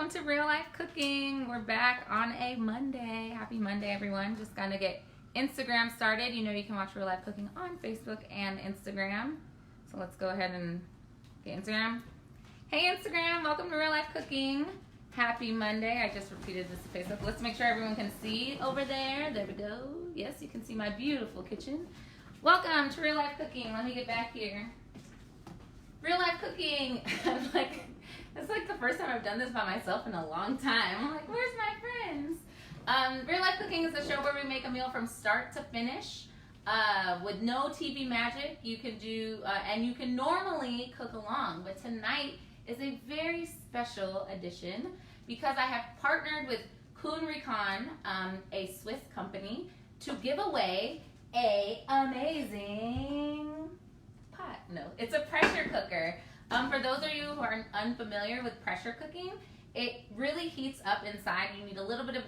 welcome to Real Life Cooking. We're back on a Monday. Happy Monday, everyone. Just gonna get Instagram started. You know you can watch Real Life Cooking on Facebook and Instagram. So let's go ahead and get Instagram. Hey Instagram, welcome to Real Life Cooking. Happy Monday. I just repeated this to Facebook. Let's make sure everyone can see over there. There we go. Yes, you can see my beautiful kitchen. Welcome to Real Life Cooking. Let me get back here. Real Life Cooking. It's like the first time I've done this by myself in a long time. I'm like, where's my friends? Real Life Cooking is a show where we make a meal from start to finish with no TV magic. You can do, and you can normally cook along, but tonight is a very special edition because I have partnered with Kuhn Rikon, a Swiss company, to give away a amazing pot. No, it's a pressure cooker. For those of you who are unfamiliar with pressure cooking, it really heats up inside. You need a little bit of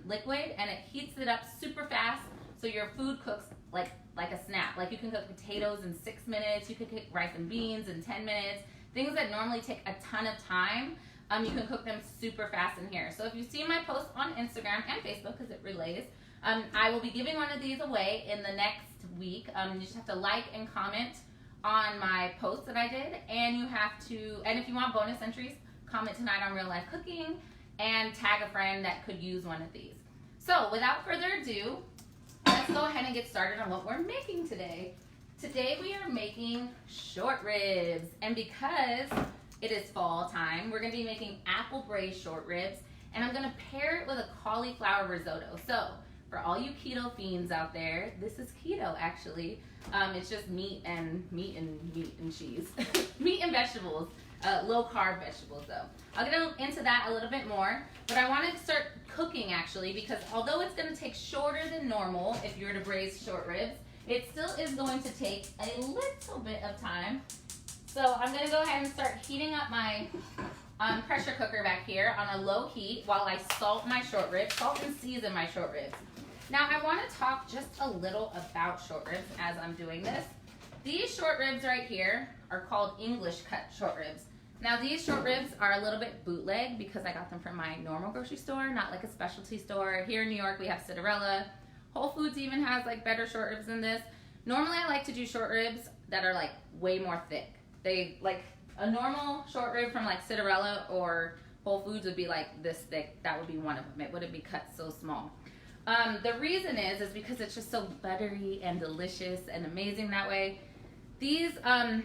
liquid, and it heats it up super fast, so your food cooks like a snap. Like you can cook potatoes in 6 minutes, you can cook rice and beans in 10 minutes. Things that normally take a ton of time, you can cook them super fast in here. So if you see my post on Instagram and Facebook, because it relays, I will be giving one of these away in the next week. You just have to like and comment on my post that I did, and you have to, and if you want bonus entries, comment tonight on Real Life Cooking and tag a friend that could use one of these. So without further ado, let's go ahead and get started on what we're making today. Today we are making short ribs, and because it is fall time, we're gonna be making apple braised short ribs, and I'm gonna pair it with a cauliflower risotto. So for all you keto fiends out there, this is keto actually. It's just meat and cheese, meat and vegetables, low carb vegetables though. I'll get into that a little bit more, but I want to start cooking actually because although it's going to take shorter than normal if you were to braise short ribs, it still is going to take a little bit of time. So I'm going to go ahead and start heating up my pressure cooker back here on a low heat while I salt my short ribs, salt and season my short ribs. Now I want to talk just a little about short ribs as I'm doing this. These short ribs right here are called English cut short ribs. Now these short ribs are a little bit bootleg because I got them from my normal grocery store, not like a specialty store. Here in New York we have Cinderella. Whole Foods even has like better short ribs than this. Normally I like to do short ribs that are like way more thick. They like a normal short rib from like Cinderella or Whole Foods would be like this thick. That would be one of them. It wouldn't be cut so small. The reason is because it's just so buttery and delicious and amazing that way. These,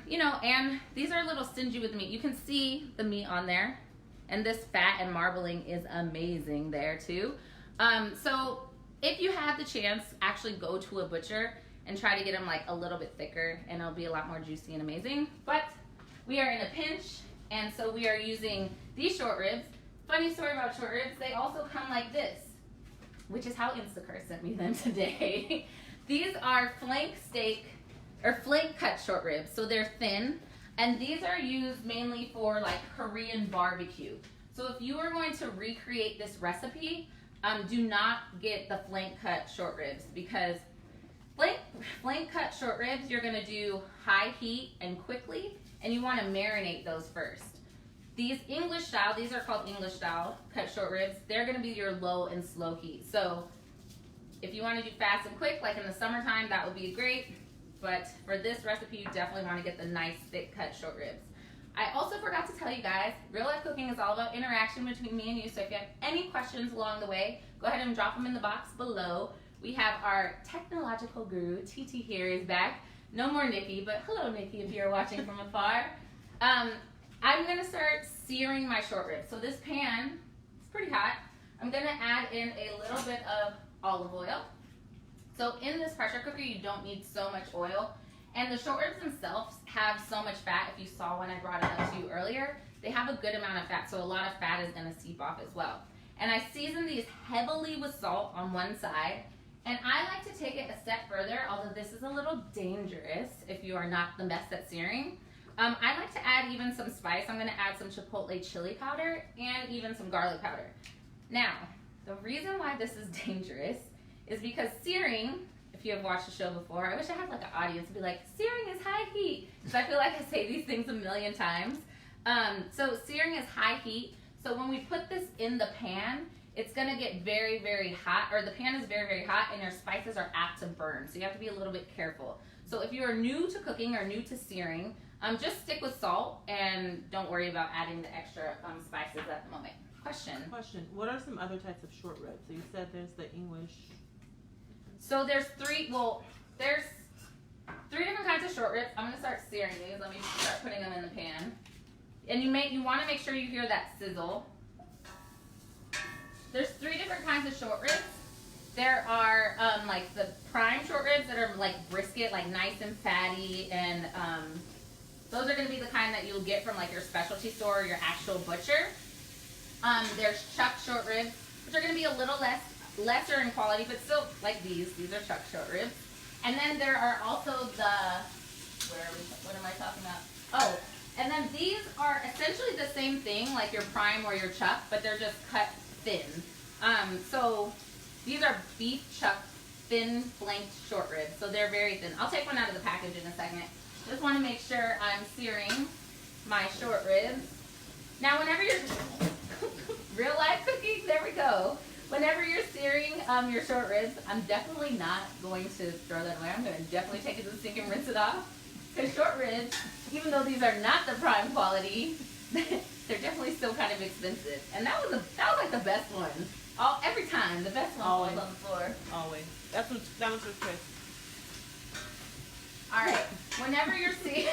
you know, and these are a little stingy with meat. You can see the meat on there, and this fat and marbling is amazing there too. So if you have the chance, actually go to a butcher and try to get them like a little bit thicker, and it'll be a lot more juicy and amazing. But we are in a pinch, and so we are using these short ribs. Funny story about short ribs, they also come like this, which is how Instacart sent me them today. These are flank steak, or flank cut short ribs, so they're thin, and these are used mainly for like Korean barbecue. So if you are going to recreate this recipe, do not get the flank cut short ribs because flank cut short ribs, you're gonna do high heat and quickly, and you wanna marinate those first. These English style, these are called English style cut short ribs, they're gonna be your low and slow heat. So if you wanna do fast and quick, like in the summertime, that would be great. But for this recipe, you definitely wanna get the nice thick cut short ribs. I also forgot to tell you guys, Real Life Cooking is all about interaction between me and you. So if you have any questions along the way, go ahead and drop them in the box below. We have our technological guru, TT here is back. No more Nikki, but hello Nikki if you're watching from afar. I'm gonna start searing my short ribs. So this pan, it's pretty hot. I'm gonna add in a little bit of olive oil. So in this pressure cooker, you don't need so much oil. And the short ribs themselves have so much fat. If you saw when I brought it up to you earlier, they have a good amount of fat. So a lot of fat is gonna seep off as well. And I season these heavily with salt on one side. And I like to take it a step further, although this is a little dangerous if you are not the best at searing. I like to add even some spice. I'm gonna add some chipotle chili powder and even some garlic powder. Now, the reason why this is dangerous is because searing, if you have watched the show before, I wish I had like an audience to be like, searing is high heat, because I feel like I say these things a million times. So searing is high heat, So when we put this in the pan, it's gonna get very, very hot, or the pan is very, very hot, and your spices are apt to burn. So you have to be a little bit careful. So if you are new to cooking or new to searing, just stick with salt and don't worry about adding the extra spices at the moment. Question. What are some other types of short ribs? So you said there's the English. So there's three different kinds of short ribs. I'm gonna start searing these. Let me start putting them in the pan. And you want to make sure you hear that sizzle. There's three different kinds of short ribs. There are like the prime short ribs that are like brisket, like nice and fatty, and those are going to be the kind that you'll get from like your specialty store or your actual butcher. There's chuck short ribs, which are going to be a little lesser in quality, but still like these. These are chuck short ribs. And then there are also what am I talking about? Oh, and then these are essentially the same thing, like your prime or your chuck, but they're just cut thin. So these are beef chuck thin flanked short ribs, so they're very thin. I'll take one out of the package in a second. Just want to make sure I'm searing my short ribs. Now, whenever you're real life cooking, there we go. Whenever you're searing your short ribs, I'm definitely not going to throw that away. I'm going to definitely take it to the sink and rinse it off. Because short ribs, even though these are not the prime quality, they're definitely still kind of expensive. And that was like the best one. Every time, the best one falls on the floor. Always. That was with Chris. All right. Whenever you're seeing,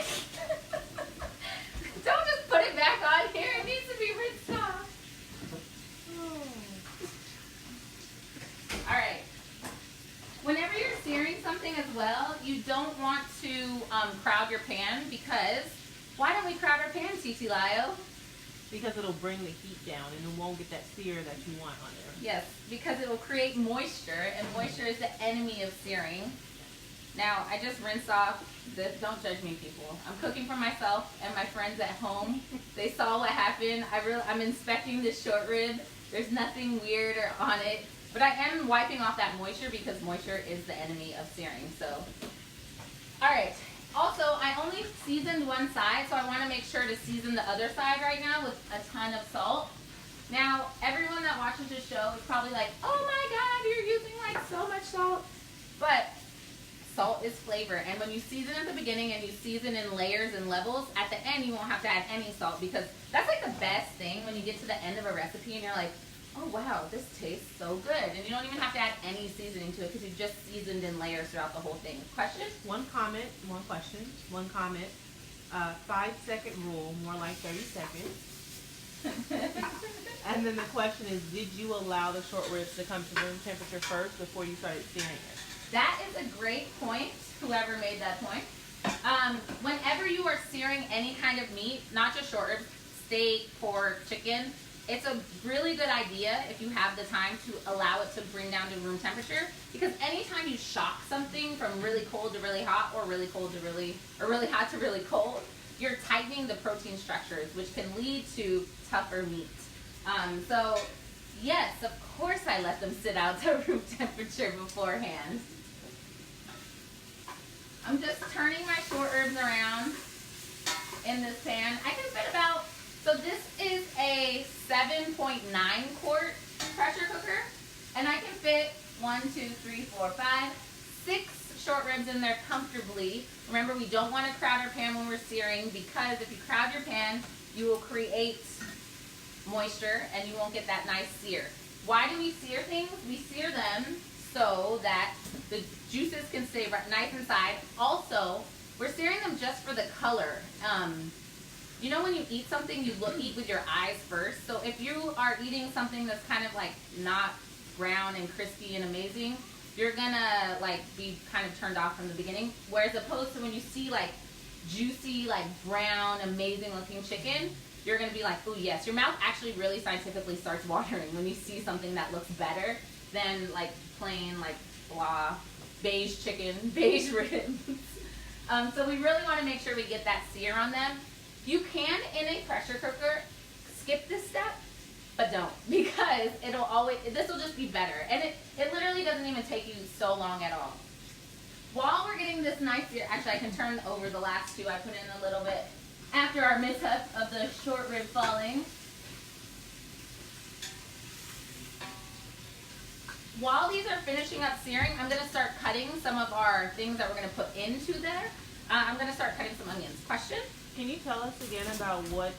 don't just put it back on here. It needs to be rinsed off. All right. Whenever you're searing something as well, you don't want to crowd your pan, because why don't we crowd our pan, Titi Lio? Because it'll bring the heat down and it won't get that sear that you want on there. Yes, because it will create moisture, and moisture is the enemy of searing. Now, I just rinsed off this. Don't judge me, people. I'm cooking for myself and my friends at home. They saw what happened. I'm inspecting this short rib. There's nothing weird or on it. But I am wiping off that moisture, because moisture is the enemy of searing. So, all right. Also, I only seasoned one side, so I want to make sure to season the other side right now with a ton of salt. Now, everyone that watches this show is probably like, oh my God, you're using like so much salt. But salt is flavor, and when you season at the beginning and you season in layers and levels, at the end you won't have to add any salt, because that's like the best thing when you get to the end of a recipe and you're like, oh wow, this tastes so good. And you don't even have to add any seasoning to it, because you just seasoned in layers throughout the whole thing. Question? One comment. 5-second rule, more like 30 seconds. And then the question is, did you allow the short ribs to come to room temperature first before you started searing it? That is a great point, whoever made that point. Whenever you are searing any kind of meat, not just short ribs, steak, pork, chicken, it's a really good idea, if you have the time, to allow it to bring down to room temperature, because anytime you shock something from really cold to really hot, or really cold to really hot to really cold, you're tightening the protein structures, which can lead to tougher meat. So yes, of course I let them sit out to room temperature beforehand. I'm just turning my short ribs around in this pan. I can fit about, so this is a 7.9 quart pressure cooker, and I can fit 6 short ribs in there comfortably. Remember, we don't want to crowd our pan when we're searing, because if you crowd your pan, you will create moisture and you won't get that nice sear. Why do we sear things? We sear them so that the juices can stay nice inside. Also, we're searing them just for the color. You know, when you eat something, you eat with your eyes first. So if you are eating something that's kind of like not brown and crispy and amazing, you're gonna like be kind of turned off from the beginning. Whereas opposed to when you see like juicy, like brown, amazing looking chicken, you're gonna be like, oh yes. Your mouth actually really scientifically starts watering when you see something that looks better than like plain, like blah, beige chicken, beige ribs. So we really want to make sure we get that sear on them. You can, in a pressure cooker, skip this step, but don't, because this will just be better. And it literally doesn't even take you so long at all. While we're getting this nice sear, actually I can turn over the last two. I put in a little bit after our mishap of the short rib falling. while these are finishing up searing, I'm going to start cutting some of our things that we're going to put into there. I'm going to start cutting some onions. Question? Can you tell us again about what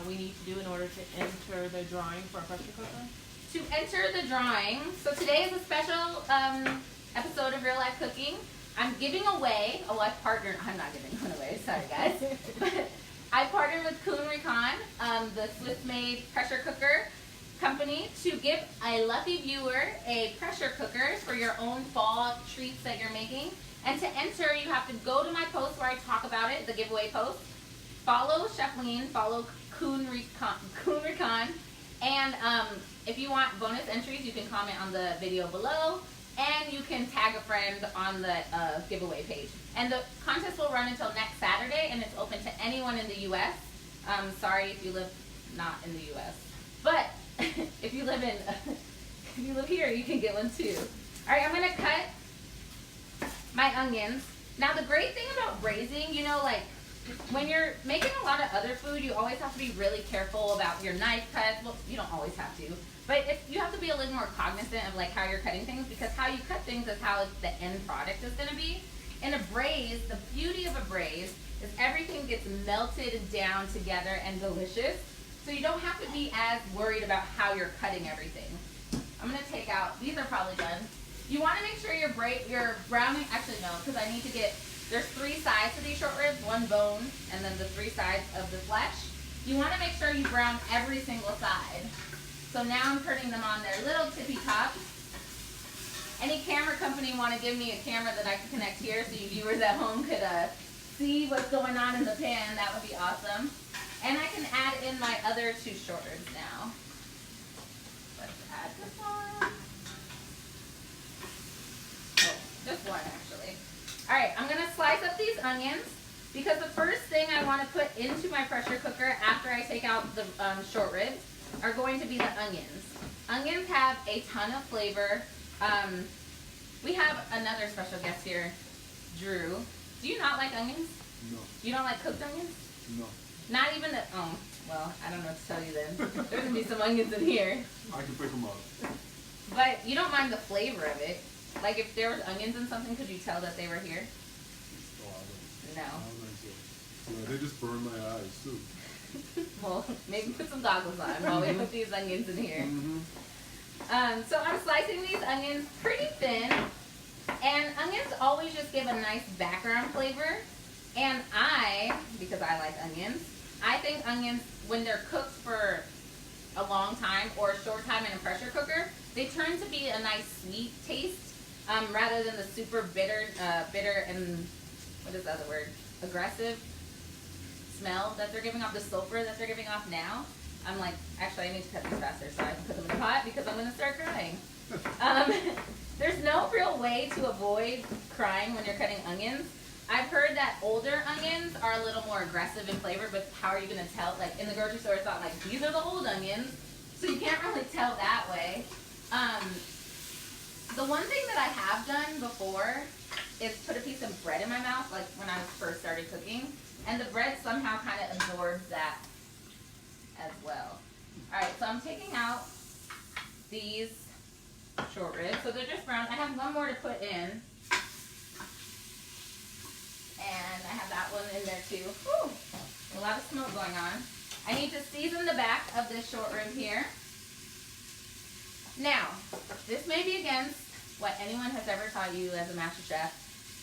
we need to do in order to enter the drawing for a pressure cooker? To enter the drawing, so today is a special episode of Real Life Cooking. I'm giving away, I'm not giving one away, sorry guys. But I partnered with Kuhn, Rikon, the Swiss-made pressure cooker company, to give a lucky viewer a pressure cooker for your own fall treats that you're making. And to enter, you have to go to my post where I talk about it, the giveaway post. Follow Chef Lean, follow Kuhn Rikon, and if you want bonus entries, you can comment on the video below, and you can tag a friend on the giveaway page. And the contest will run until next Saturday, and it's open to anyone in the U.S. Sorry if you live not in the U.S., but if you live here, you can get one too. All right, I'm gonna cut my onions. Now the great thing about braising, you know, like when you're making a lot of other food, you always have to be really careful about your knife cuts. Well, you don't always have to, but you have to be a little more cognizant of like how you're cutting things, because how you cut things is how the end product is gonna be. In a braise, the beauty of a braise is everything gets melted down together and delicious. So you don't have to be as worried about how you're cutting everything. I'm gonna take out, these are probably done. You wanna make sure you're browning, actually no, because I need to get, there's 3 sides to these short ribs, 1 bone, and then the 3 sides of the flesh. You wanna make sure you brown every single side. So now I'm turning them on their little tippy tops. Any camera company wanna give me a camera that I can connect here so you viewers at home could see what's going on in the pan, that would be awesome. And I can add in my other 2 short ribs now. Let's add this one. Oh, just one actually. All right, I'm gonna slice up these onions, because the first thing I wanna put into my pressure cooker after I take out the short ribs are going to be the onions. Onions have a ton of flavor. We have another special guest here, Drew. Do you not like onions? No. You don't like cooked onions? No. Not even well, I don't know what to tell you then. There's gonna be some onions in here. I can pick them up. But you don't mind the flavor of it. Like if there was onions in something, could you tell that they were here? Oh, I don't. No. I don't think so. Yeah, they just burn my eyes too. Well, maybe put some goggles on while we put these onions in here. Mm-hmm. So I'm slicing these onions pretty thin. And onions always just give a nice background flavor. And because I like onions, I think onions, when they're cooked for a long time or a short time in a pressure cooker, they turn to be a nice sweet taste, rather than the super bitter and, what is the other word, aggressive smell that they're giving off, the sulfur that they're giving off now. I'm like, actually I need to cut these faster so I can put them in the pot, because I'm going to start crying. There's no real way to avoid crying when you're cutting onions. I've heard that older onions are a little more aggressive in flavor, but how are you going to tell? Like in the grocery store, it's not like, these are the old onions, so you can't really tell that way. The one thing that I have done before is put a piece of bread in my mouth, like when I first started cooking, and the bread somehow kind of absorbs that as well. All right, so I'm taking out these short ribs. So they're just brown. I have one more to put in. And I have that one in there too. Whew, a lot of smoke going on. I need to season the back of this short rib here. Now, this may be against what anyone has ever taught you as a master chef.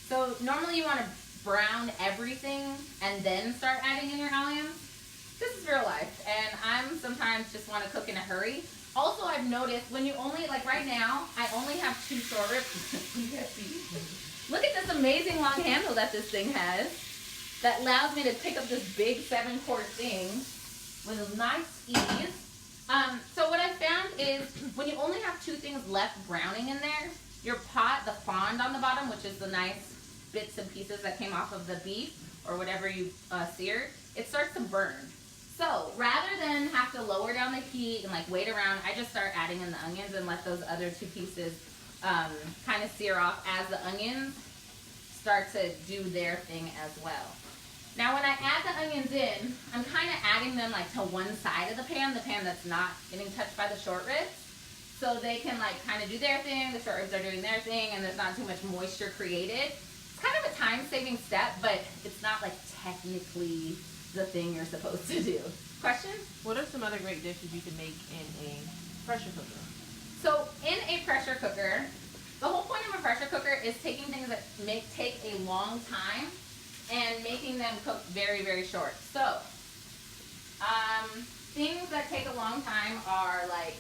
So normally you want to brown everything and then start adding in your alliums. This is real life, and I'm sometimes just want to cook in a hurry. Also, I've noticed when you only, like right now, I only have 2 short ribs. You guys see? Look at this amazing long handle that this thing has that allows me to pick up this big 7-quart thing with a nice ease. So what I found is when you only have 2 things left browning in there, your pot, the fond on the bottom, which is the nice bits and pieces that came off of the beef or whatever you seared, it starts to burn. So rather than have to lower down the heat and like wait around, I just start adding in the onions and let those other 2 pieces kind of sear off as the onions start to do their thing as well. Now when I add the onions in, I'm kind of adding them like to one side of the pan that's not getting touched by the short ribs. so they can like kind of do their thing, the short ribs are doing their thing, and there's not too much moisture created. It's kind of a time-saving step, but it's not like technically the thing you're supposed to do. Questions? What are some other great dishes you can make in a pressure cooker? So in a pressure cooker, the whole point of a pressure cooker is taking things that take a long time and making them cook very, very short. So things that take a long time are like,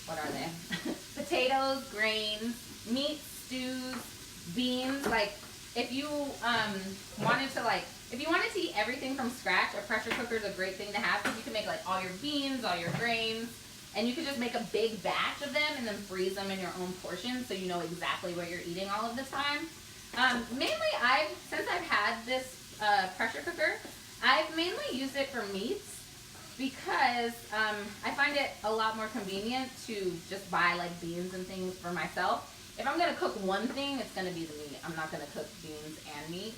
what are they? Potatoes, grains, meat, stews, beans. Like if you wanted to eat everything from scratch, a pressure cooker is a great thing to have because you can make like all your beans, all your grains, and you can just make a big batch of them and then freeze them in your own portions so you know exactly what you're eating all of the time. Mainly, since I've had this pressure cooker, I've mainly used it for meats because I find it a lot more convenient to just buy like beans and things for myself. If I'm gonna cook one thing, it's gonna be the meat. I'm not gonna cook beans and meat.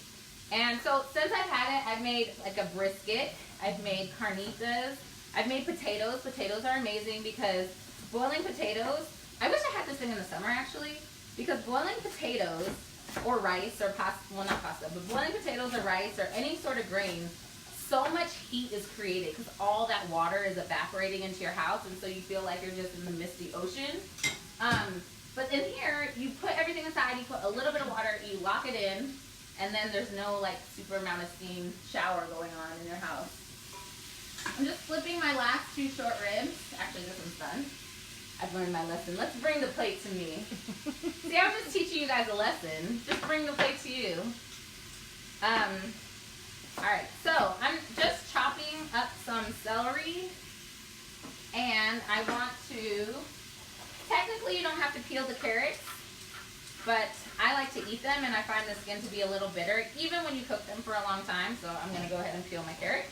And so since I've had it, I've made like a brisket, I've made carnitas, I've made potatoes. Potatoes are amazing because boiling potatoes, I wish I had this thing in the summer actually, because boiling potatoes or rice or pasta, well not pasta, but boiling potatoes or rice or any sort of grain, so much heat is created because all that water is evaporating into your house, and so you feel like you're just in the misty ocean. But in here, you put everything aside, you put a little bit of water, you lock it in, and then there's no like super amount of steam shower going on in your house. I'm just flipping my last two short ribs. Actually, this one's done. I've learned my lesson. Let's bring the plate to me. See, I'm just teaching you guys a lesson. Just bring the plate to you. Alright, so I'm just chopping up some celery, and I want to, technically you don't have to peel the carrots, but I like to eat them and I find the skin to be a little bitter, even when you cook them for a long time, so I'm going to go ahead and peel my carrot.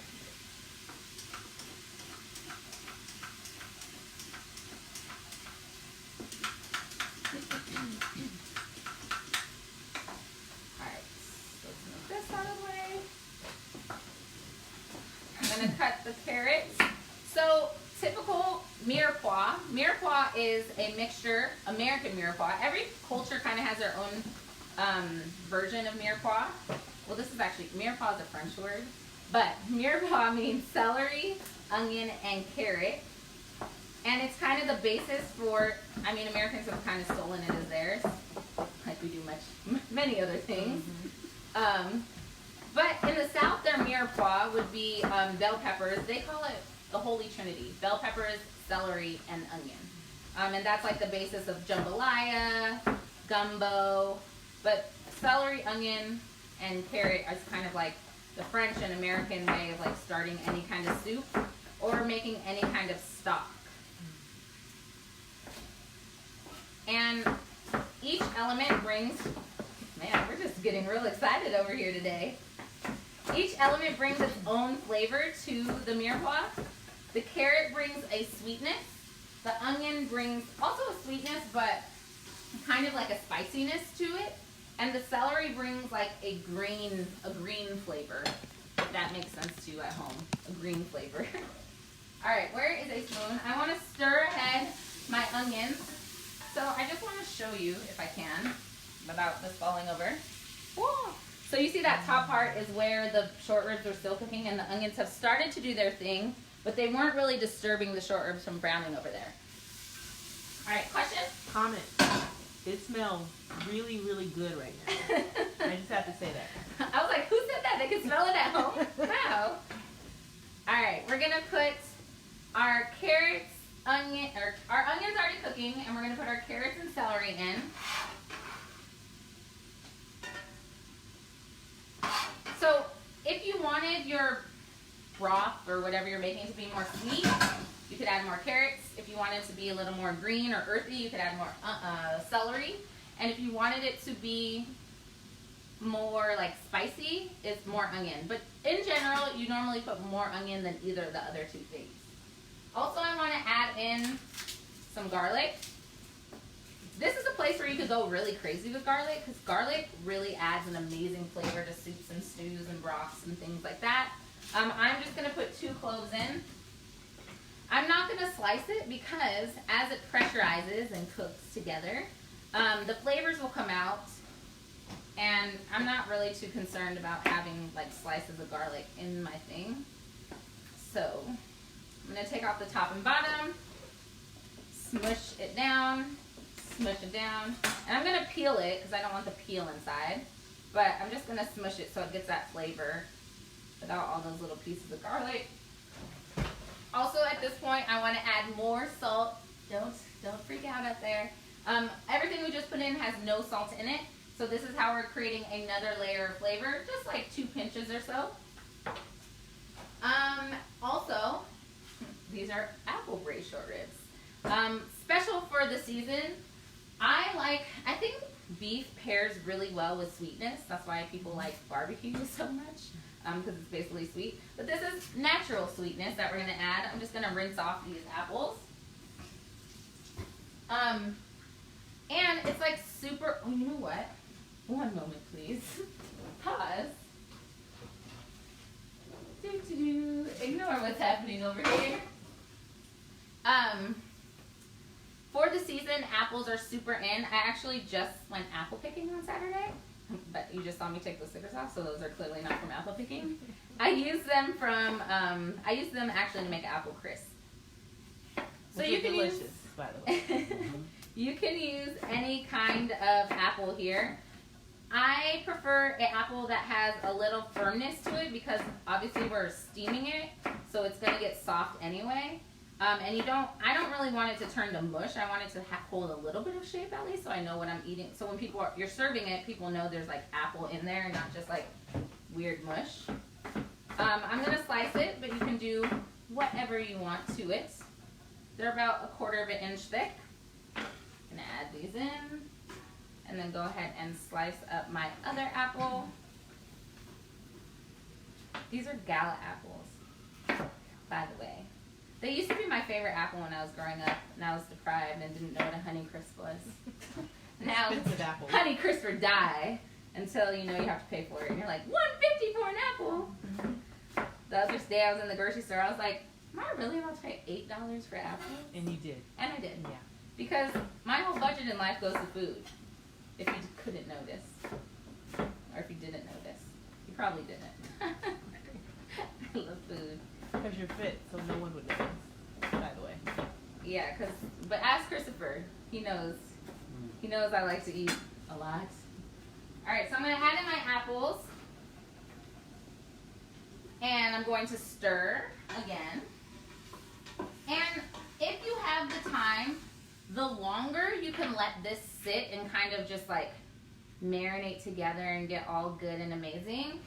Alright, let's move this out of the way. I'm going to cut the carrots. So, typical mirepoix. Mirepoix is a mixture, American mirepoix. Every culture kind of has their own version of mirepoix. Well, this is actually, mirepoix is a French word, but mirepoix means celery, onion, and carrot. And it's kind of the basis for, I mean, Americans have kind of stolen it as theirs, like we do many other things. But in the South, their mirepoix would be bell peppers. They call it the Holy Trinity: bell peppers, celery, and onion. And that's like the basis of jambalaya, gumbo. But celery, onion, and carrot is kind of like the French and American way of like starting any kind of soup or making any kind of stock. And each element brings, man, we're just getting real excited over here today. Each element brings its own flavor to the mirepoix. The carrot brings a sweetness. The onion brings also a sweetness, but kind of like a spiciness to it. And the celery brings like a green flavor. If that makes sense to you at home, a green flavor. All right, where is a spoon? I want to stir ahead my onions. So I just want to show you, if I can, without this falling over. Whoa. So you see that top part is where the short ribs are still cooking and the onions have started to do their thing, but they weren't really disturbing the short ribs from browning over there. All right, question? Comment. It smells really, really good right now. I just have to say that. I was like, who said that? They can smell it at home? Wow. All right, we're going to put our carrots, our onion's already cooking, and we're going to put our carrots and celery in. So if you wanted your broth or whatever you're making to be more sweet, you could add more carrots. If you wanted it to be a little more green or earthy, you could add more celery. And if you wanted it to be more like spicy, it's more onion. But in general, you normally put more onion than either of the other two things. Also, I want to add in some garlic. This is a place where you could go really crazy with garlic, because garlic really adds an amazing flavor to soups and stews and broths and things like that. I'm just going to put 2 cloves in. I'm not going to slice it because as it pressurizes and cooks together, the flavors will come out, and I'm not really too concerned about having like slices of garlic in my thing. So I'm going to take off the top and bottom, smush it down, and I'm going to peel it because I don't want the peel inside, but I'm just going to smush it so it gets that flavor without all those little pieces of garlic. Also, at this point, I want to add more salt. Don't freak out there. Everything we just put in has no salt in it, so this is how we're creating another layer of flavor, just like 2 pinches or so. Also, these are apple braised short ribs. Special for the season. I think beef pairs really well with sweetness. That's why people like barbecue so much, because it's basically sweet. But this is natural sweetness that we're going to add. I'm just going to rinse off these apples. And it's like super, oh, you know what? One moment, please. Pause. Ignore what's happening over here. For the season, apples are super in. I actually just went apple picking on Saturday, but you just saw me take those stickers off, so those are clearly not from apple picking. I use them actually to make apple crisp. So you can delicious, use, by the way. you can use any kind of apple here. I prefer an apple that has a little firmness to it because obviously we're steaming it, so it's going to get soft anyway. And I don't really want it to turn to mush. I want it to hold a little bit of shape at least, so I know what I'm eating. So when you're serving it, people know there's like apple in there and not just like weird mush. I'm going to slice it, but you can do whatever you want to it. They're about 1/4 inch thick. I'm going to add these in, and then go ahead and slice up my other apple. These are gala apples, by the way. They used to be my favorite apple when I was growing up, and I was deprived and didn't know what a Honey Crisp was. Now, apple. Honey Crisp or die until you know you have to pay for it, and you're like, $1.50 for an apple. The other day I was in the grocery store, I was like, am I really about to pay $8 for apples? And you did. And I did. Yeah. Because my whole budget in life goes to food. If you couldn't notice, or if you didn't notice, you probably didn't. I love food. Because you're fit, so no one would notice, by the way. Yeah, but ask Christopher. He knows I like to eat a lot. Alright, so I'm going to add in my apples. And I'm going to stir again. And if you have the time, the longer you can let this sit and kind of just like marinate together and get all good and amazing,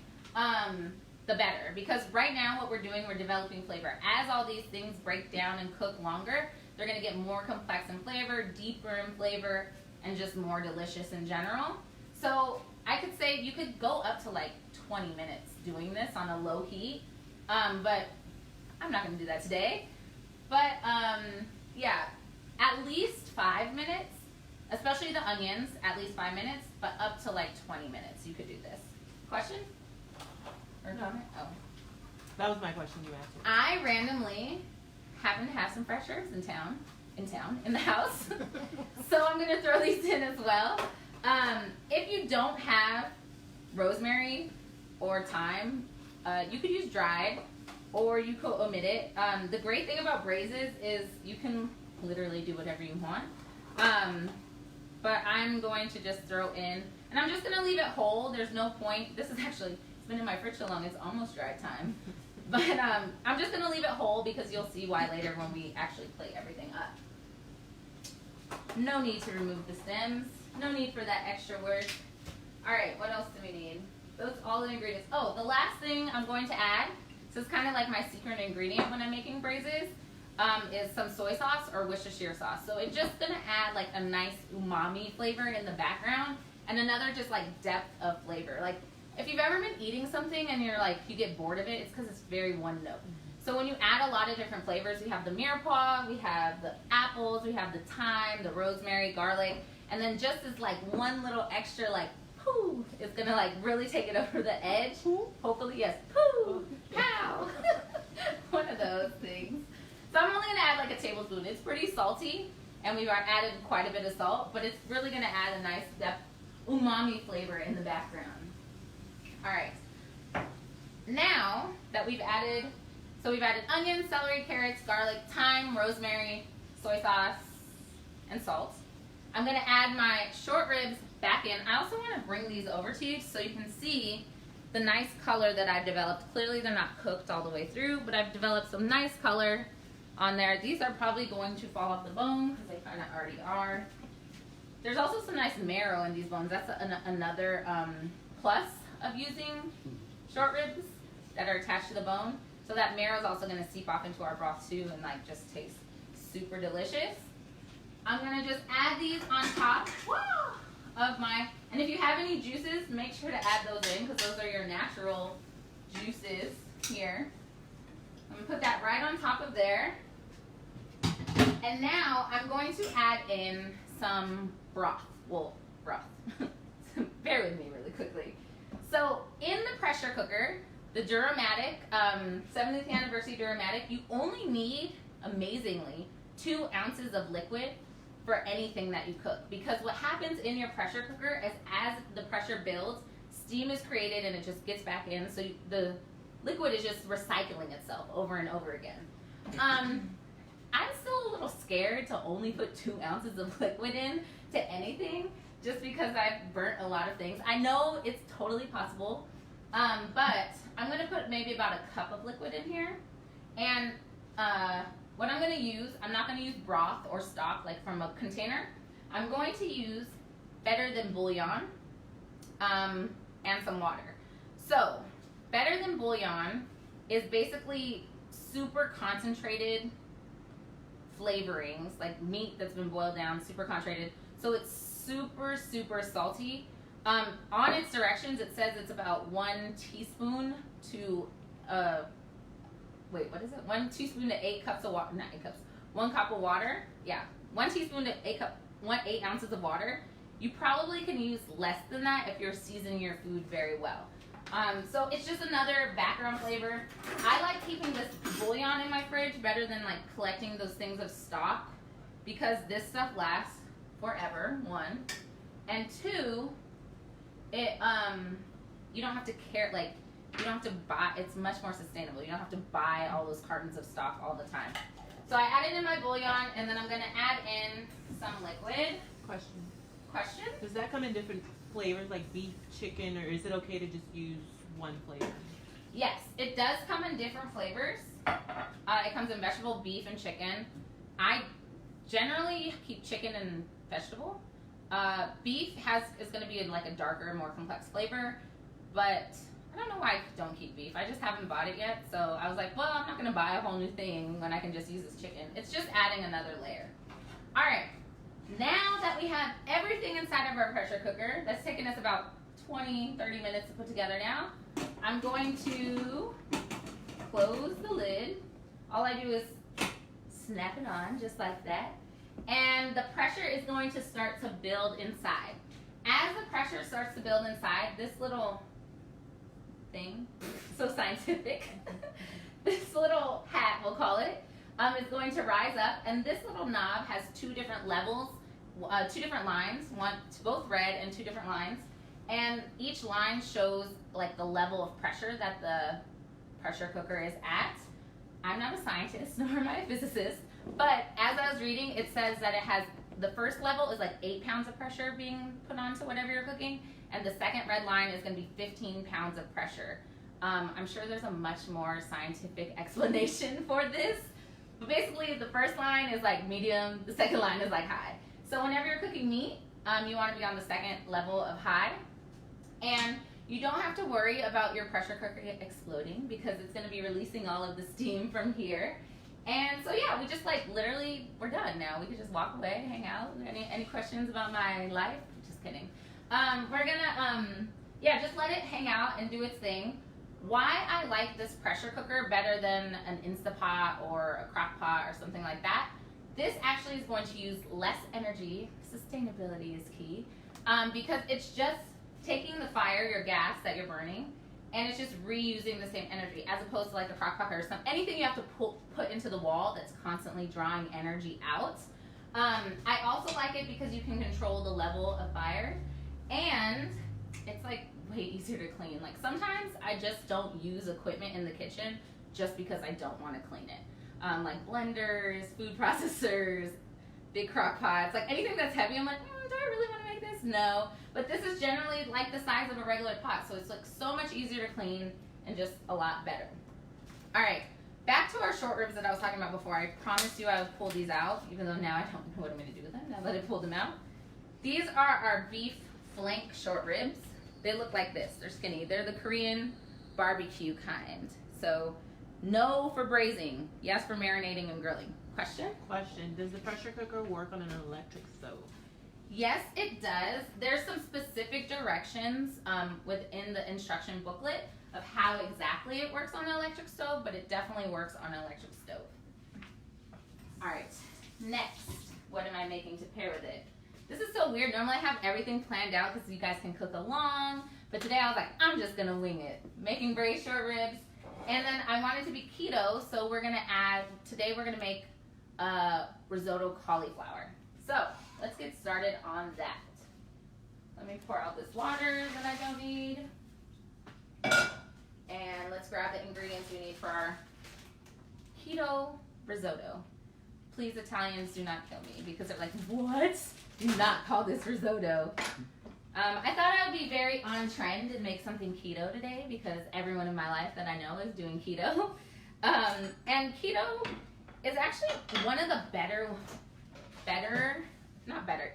the better. Because right now what we're doing, we're developing flavor. As all these things break down and cook longer, they're going to get more complex in flavor, deeper in flavor, and just more delicious in general. So I could say you could go up to like 20 minutes doing this on a low heat, but I'm not going to do that today. But yeah, at least 5 minutes, especially the onions, at least 5 minutes, but up to like 20 minutes you could do this. Question? Or comment? Oh. That was my question you answered. I randomly happen to have some fresh herbs in the house. So I'm going to throw these in as well. If you don't have rosemary or thyme, you could use dried or you could omit it. The great thing about braises is you can literally do whatever you want. But I'm going to just throw in, and I'm just going to leave it whole. There's no point. This is actually, it's been in my fridge so long, it's almost dry time. But I'm just going to leave it whole because you'll see why later when we actually plate everything up. No need to remove the stems. No need for that extra work. Alright, what else do we need? Those all the ingredients. Oh, the last thing I'm going to add, so it's kind of like my secret ingredient when I'm making braises, is some soy sauce or Worcestershire sauce. So it's just going to add like a nice umami flavor in the background and another just like depth of flavor. Like if you've ever been eating something and you're like, you get bored of it, it's because it's very one note. So when you add a lot of different flavors, we have the mirepoix, we have the apples, we have the thyme, the rosemary, garlic, and then just as like one little extra like poo, it's gonna like really take it over the edge. Hopefully, yes, poo, pow, one of those things. So I'm only gonna add like a tablespoon. It's pretty salty, and we've added quite a bit of salt, but it's really gonna add a nice depth umami flavor in the background. All right. Now that we've added, so we've added onions, celery, carrots, garlic, thyme, rosemary, soy sauce, and salt. I'm gonna add my short ribs back in. I also wanna bring these over to you so you can see the nice color that I've developed. Clearly they're not cooked all the way through, but I've developed some nice color on there. These are probably going to fall off the bone because they kind of already are. There's also some nice marrow in these bones. That's another plus of using short ribs that are attached to the bone. So that marrow is also going to seep off into our broth too and like just taste super delicious. I'm going to just add these on top of my, and if you have any juices, make sure to add those in because those are your natural juices here. I'm going to put that right on top of there. And now I'm going to add in some broth. Well, broth. Bear with me really quickly. So in the pressure cooker, the Duramatic, 70th anniversary Duramatic, you only need, amazingly, 2 ounces of liquid for anything that you cook. Because what happens in your pressure cooker is as the pressure builds, steam is created and it just gets back in. So the liquid is just recycling itself over and over again. I'm still a little scared to only put 2 ounces of liquid in to anything just because I've burnt a lot of things. I know it's totally possible, but I'm going to put maybe about a cup of liquid in here. And what I'm going to use, I'm not going to use broth or stock like from a container. I'm going to use Better Than Bouillon and some water. So Better Than Bouillon is basically super concentrated flavorings, like meat that's been boiled down, super concentrated. So it's super, super salty. On its directions, it says it's about 1 teaspoon to, 1 teaspoon to 8 cups of water, not 8 cups, 1 cup of water. Yeah, 1 teaspoon to 8 ounces of water. You probably can use less than that if you're seasoning your food very well. So it's just another background flavor. I like keeping this bouillon in my fridge better than like collecting those things of stock because this stuff lasts forever, 1. And 2, it you don't have to care, like you don't have to buy, it's much more sustainable. You don't have to buy all those cartons of stock all the time. So I added in my bouillon and then I'm gonna add in some liquid. Question? Does that come in different flavors like beef, chicken, or is it okay to just use one flavor? Yes, it does come in different flavors. It comes in vegetable, beef, and chicken. I generally keep chicken and vegetable. Beef is going to be in like a darker, more complex flavor, but I don't know why I don't keep beef. I just haven't bought it yet, so I was like, well, I'm not going to buy a whole new thing when I can just use this chicken. It's just adding another layer. All right. Now that we have everything inside of our pressure cooker, that's taken us about 20-30 minutes to put together now, I'm going to close the lid. All I do is snap it on just like that. And the pressure is going to start to build inside. As the pressure starts to build inside, this little thing, so scientific, this little hat, we'll call it, is going to rise up, and this little knob has 2 different levels, 2 different lines, both red and 2 different lines, and each line shows like the level of pressure that the pressure cooker is at. I'm not a scientist, nor am I a physicist, but as I was reading, it says that it has, the first level is like 8 pounds of pressure being put onto whatever you're cooking, and the second red line is going to be 15 pounds of pressure. I'm sure there's a much more scientific explanation for this. But basically, the first line is like medium, the second line is like high. So whenever you're cooking meat, you want to be on the second level of high. And you don't have to worry about your pressure cooker exploding because it's going to be releasing all of the steam from here. And so yeah, we just like literally, we're done now. We could just walk away, hang out. Any questions about my life? Just kidding. We're going to, yeah, just let it hang out and do its thing. Why I like this pressure cooker better than an Instapot or a crock pot or something like that, this actually is going to use less energy. Sustainability is key, because it's just taking the fire, your gas that you're burning, and it's just reusing the same energy as opposed to like a crock pot or anything you have to put into the wall that's constantly drawing energy out. I also like it because you can control the level of fire, and it's like way easier to clean. Like sometimes I just don't use equipment in the kitchen just because I don't want to clean it. Like blenders, food processors, big crock pots, like anything that's heavy, I'm like, do I really want to make this? No. But this is generally like the size of a regular pot, so it's like so much easier to clean and just a lot better. All right, back to our short ribs that I was talking about before. I promised you I would pull these out, even though now I don't know what I'm going to do with them now that I pulled them out. These are our beef flank short ribs. They look like this. They're skinny. They're the Korean barbecue kind. So no for braising, yes for marinating and grilling. Question? Question, does the pressure cooker work on an electric stove? Yes, it does. There's some specific directions within the instruction booklet of how exactly it works on an electric stove, but it definitely works on an electric stove. All right, next, what am I making to pair with it? This is so weird. Normally I have everything planned out because you guys can cook along, but today I was like, I'm just gonna wing it. Making braised short ribs, and then I want it to be keto, so we're gonna today we're gonna make risotto cauliflower. So let's get started on that. Let me pour out this water that I don't need. And let's grab the ingredients we need for our keto risotto. Please, Italians, do not kill me because they're like, what? Do not call this risotto. I thought I would be very on trend and make something keto today because everyone in my life that I know is doing keto. And keto is actually one of the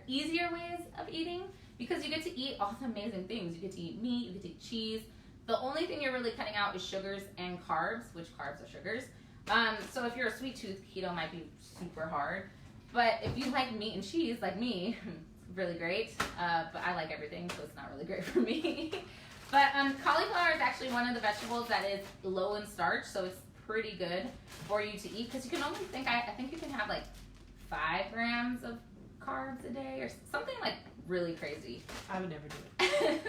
easier ways of eating because you get to eat all the amazing things. You get to eat meat, you get to eat cheese. The only thing you're really cutting out is sugars and carbs, which carbs are sugars. So if you're a sweet tooth, keto might be super hard. But if you like meat and cheese, like me, it's really great. But I like everything, so it's not really great for me. But cauliflower is actually one of the vegetables that is low in starch, so it's pretty good for you to eat because you can only I think you can have like 5 grams of carbs a day or something like really crazy. I would never do it.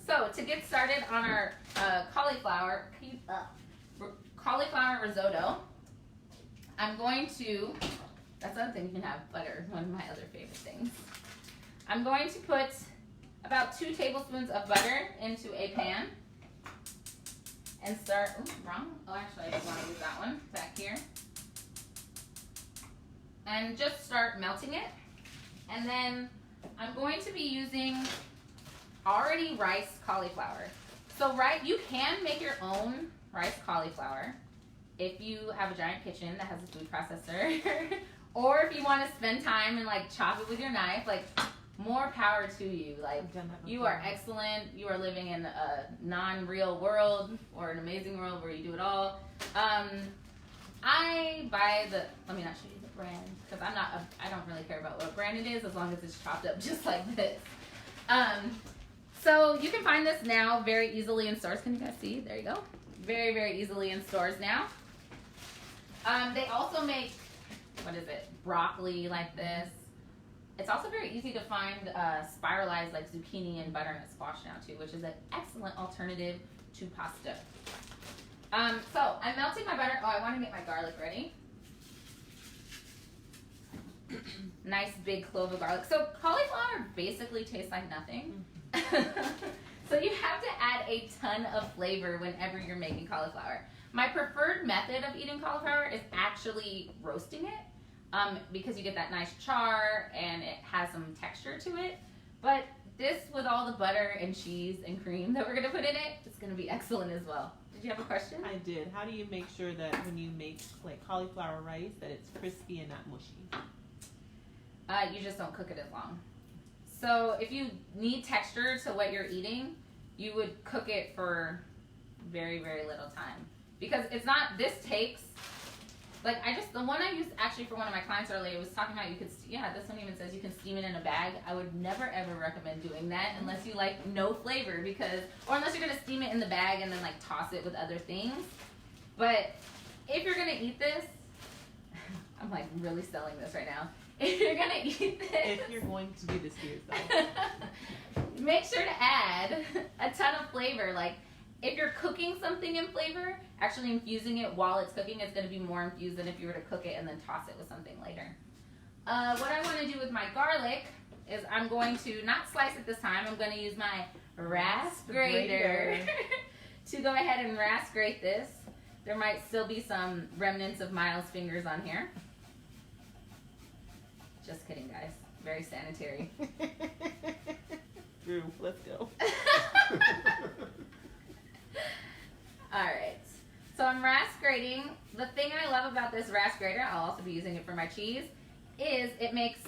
So to get started on our cauliflower risotto, I'm going to, that's another thing, you can have butter, one of my other favorite things. I'm going to put about 2 tablespoons of butter into a pan and start, actually I don't want to use that one, back here. And just start melting it. And then I'm going to be using already riced cauliflower. So you can make your own riced cauliflower if you have a giant kitchen that has a food processor, or if you want to spend time and like chop it with your knife, like more power to you. Like you are excellent. You are living in a non-real world or an amazing world where you do it all. I buy let me not show you the brand because I don't really care about what brand it is as long as it's chopped up just like this. So you can find this now very easily in stores. Can you guys see? There you go. Very, very easily in stores now. They also make, broccoli like this. It's also very easy to find spiralized like zucchini and butternut squash now too, which is an excellent alternative to pasta. So I'm melting my butter. I want to get my garlic ready. Nice big clove of garlic. So cauliflower basically tastes like nothing. So you have to add a ton of flavor whenever you're making cauliflower. My preferred method of eating cauliflower is actually roasting it because you get that nice char and it has some texture to it. But this, with all the butter and cheese and cream that we're going to put in it, it's going to be excellent as well. Did you have a question? I did. How do you make sure that when you make like cauliflower rice that it's crispy and not mushy? You just don't cook it as long. So if you need texture to what you're eating, you would cook it for very, very little time. Because it's not, this takes, like the one I used actually for one of my clients earlier was talking about this one even says you can steam it in a bag. I would never ever recommend doing that unless you like no flavor or unless you're going to steam it in the bag and then like toss it with other things. But if you're going to eat this, I'm like really selling this right now. If you're going to eat this. If you're going to do this to yourself. Make sure to add a ton of flavor. Like if you're cooking something in flavor, actually infusing it while it's cooking is going to be more infused than if you were to cook it and then toss it with something later. What I want to do with my garlic is I'm going to not slice it this time. I'm going to use my rasp grater to go ahead and rasp grate this. There might still be some remnants of Miles' fingers on here. Just kidding, guys. Very sanitary. Drew, let's go. Alright, so I'm rasp grating. The thing I love about this rasp grater, I'll also be using it for my cheese, is it makes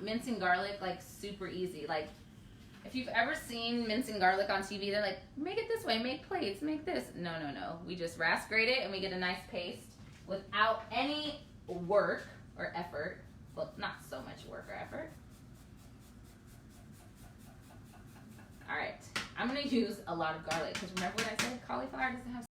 mincing garlic like super easy. Like, if you've ever seen mincing garlic on TV, they're like, make it this way, make plates, make this. No. We just rasp grate it and we get a nice paste without any work or effort. Well, not so much work or effort. Alright, I'm going to use a lot of garlic because remember what I said? Cauliflower doesn't have